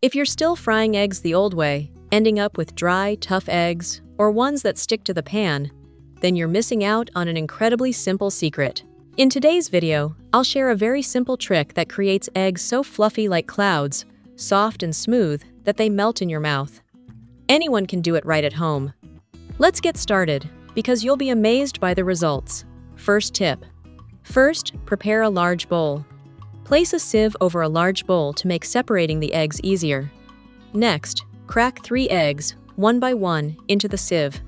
If you're still frying eggs the old way, ending up with dry, tough eggs, or ones that stick to the pan, then you're missing out on an incredibly simple secret. In today's video, I'll share a very simple trick that creates eggs so fluffy like clouds, soft and smooth that they melt in your mouth. Anyone can do it right at home. Let's get started, because you'll be amazed by the results. First tip. First, prepare a large bowl. Place a sieve over a large bowl to make separating the eggs easier. Next, crack 3 eggs, one by one, into the sieve.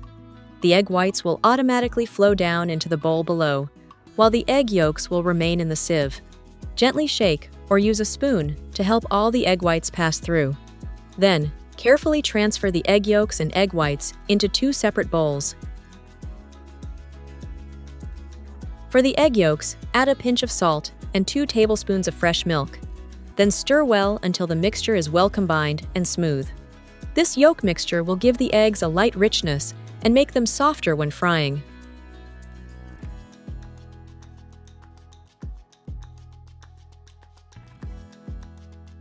The egg whites will automatically flow down into the bowl below, while the egg yolks will remain in the sieve. Gently shake or use a spoon to help all the egg whites pass through. Then, carefully transfer the egg yolks and egg whites into 2 separate bowls. For the egg yolks, add a pinch of salt and 2 tablespoons of fresh milk. Then stir well until the mixture is well combined and smooth. This yolk mixture will give the eggs a light richness and make them softer when frying.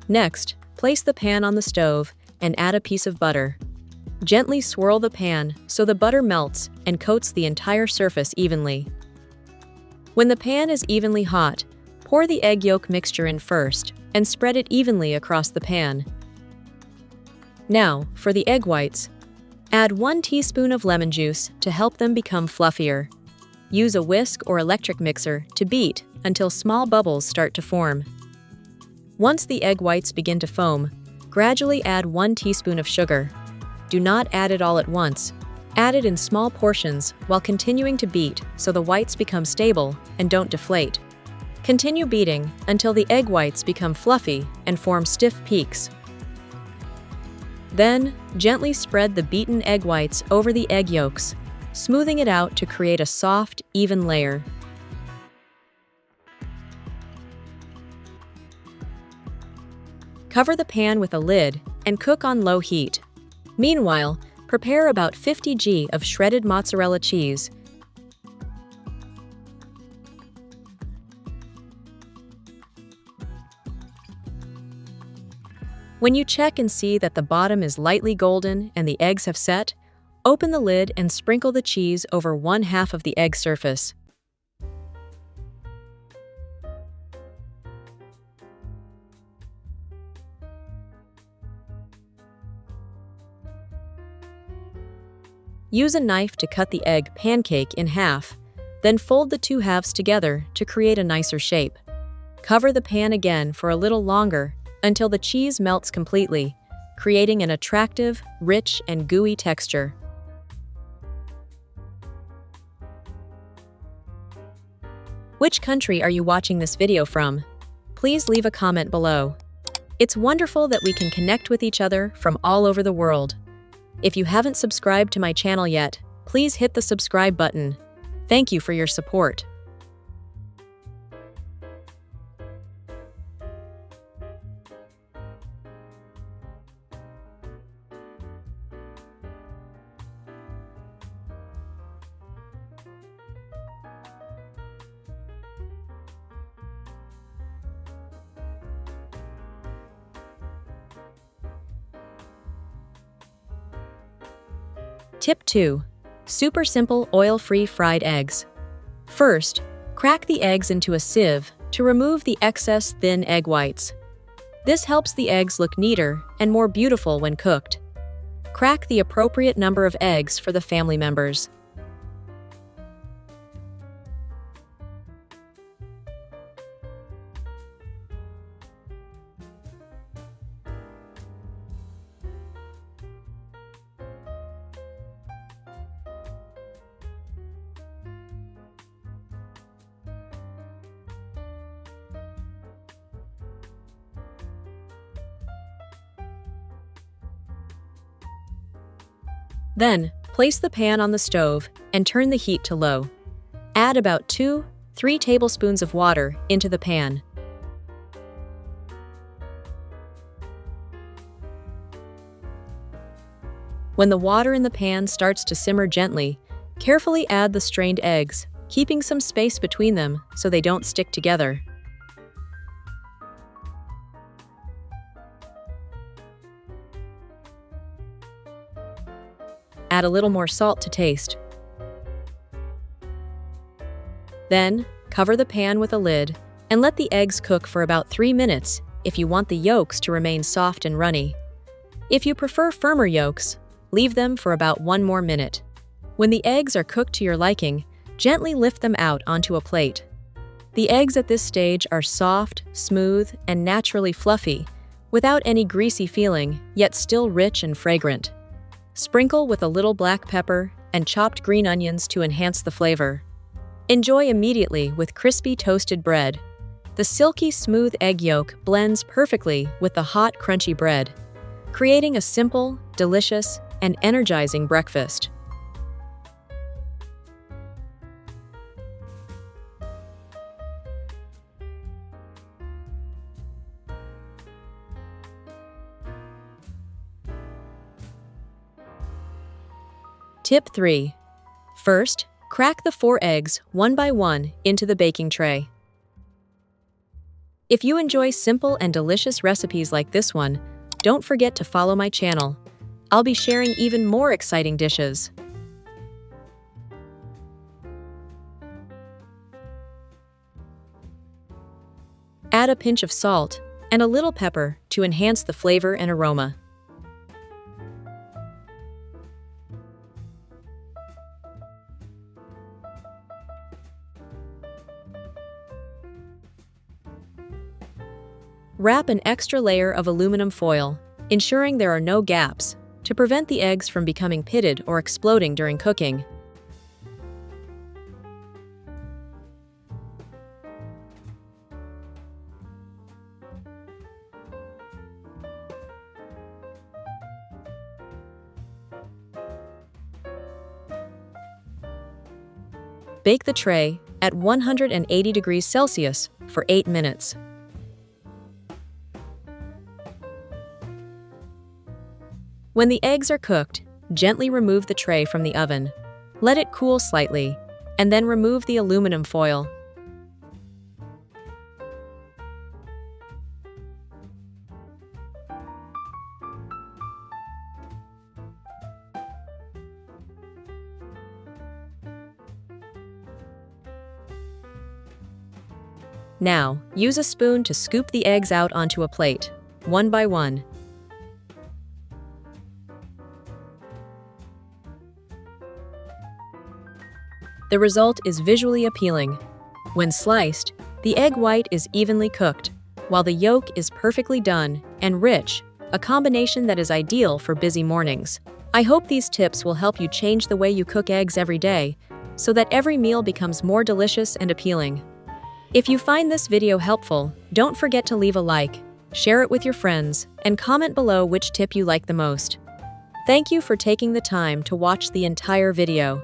Next, place the pan on the stove and add a piece of butter. Gently swirl the pan so the butter melts and coats the entire surface evenly. When the pan is evenly hot, pour the egg yolk mixture in first and spread it evenly across the pan. Now, for the egg whites, add 1 teaspoon of lemon juice to help them become fluffier. Use a whisk or electric mixer to beat until small bubbles start to form. Once the egg whites begin to foam, gradually add 1 teaspoon of sugar. Do not add it all at once. Add it in small portions while continuing to beat so the whites become stable and don't deflate. Continue beating until the egg whites become fluffy and form stiff peaks. Then, gently spread the beaten egg whites over the egg yolks, smoothing it out to create a soft, even layer. Cover the pan with a lid and cook on low heat. Meanwhile, prepare about 50 g of shredded mozzarella cheese. When you check and see that the bottom is lightly golden and the eggs have set, open the lid and sprinkle the cheese over 1/2 of the egg surface. Use a knife to cut the egg pancake in half, then fold the 2 halves together to create a nicer shape. Cover the pan again for a little longer until the cheese melts completely, creating an attractive, rich, and gooey texture. Which country are you watching this video from? Please leave a comment below. It's wonderful that we can connect with each other from all over the world. If you haven't subscribed to my channel yet, please hit the subscribe button. Thank you for your support. Tip 2. Super simple oil-free fried eggs. First, crack the eggs into a sieve to remove the excess thin egg whites. This helps the eggs look neater and more beautiful when cooked. Crack the appropriate number of eggs for the family members. Then, place the pan on the stove and turn the heat to low. Add about 2-3 tablespoons of water into the pan. When the water in the pan starts to simmer gently, carefully add the strained eggs, keeping some space between them so they don't stick together. add a little more salt to taste. Then, cover the pan with a lid and let the eggs cook for about 3 minutes if you want the yolks to remain soft and runny. If you prefer firmer yolks, leave them for about 1 more minute. When the eggs are cooked to your liking, gently lift them out onto a plate. The eggs at this stage are soft, smooth, and naturally fluffy, without any greasy feeling, yet still rich and fragrant. Sprinkle with a little black pepper and chopped green onions to enhance the flavor. Enjoy immediately with crispy toasted bread. The silky smooth egg yolk blends perfectly with the hot crunchy bread, creating a simple, delicious, and energizing breakfast. Tip 3. First, crack the 4 eggs one by one into the baking tray. If you enjoy simple and delicious recipes like this one, don't forget to follow my channel. I'll be sharing even more exciting dishes. Add a pinch of salt and a little pepper to enhance the flavor and aroma. Wrap an extra layer of aluminum foil, ensuring there are no gaps, to prevent the eggs from becoming pitted or exploding during cooking. Bake the tray at 180 degrees Celsius for 8 minutes. When the eggs are cooked, gently remove the tray from the oven. Let it cool slightly, and then remove the aluminum foil. Now, use a spoon to scoop the eggs out onto a plate, one by one. The result is visually appealing. When sliced, the egg white is evenly cooked, while the yolk is perfectly done and rich, a combination that is ideal for busy mornings. I hope these tips will help you change the way you cook eggs every day, so that every meal becomes more delicious and appealing. If you find this video helpful, don't forget to leave a like, share it with your friends, and comment below which tip you like the most. Thank you for taking the time to watch the entire video.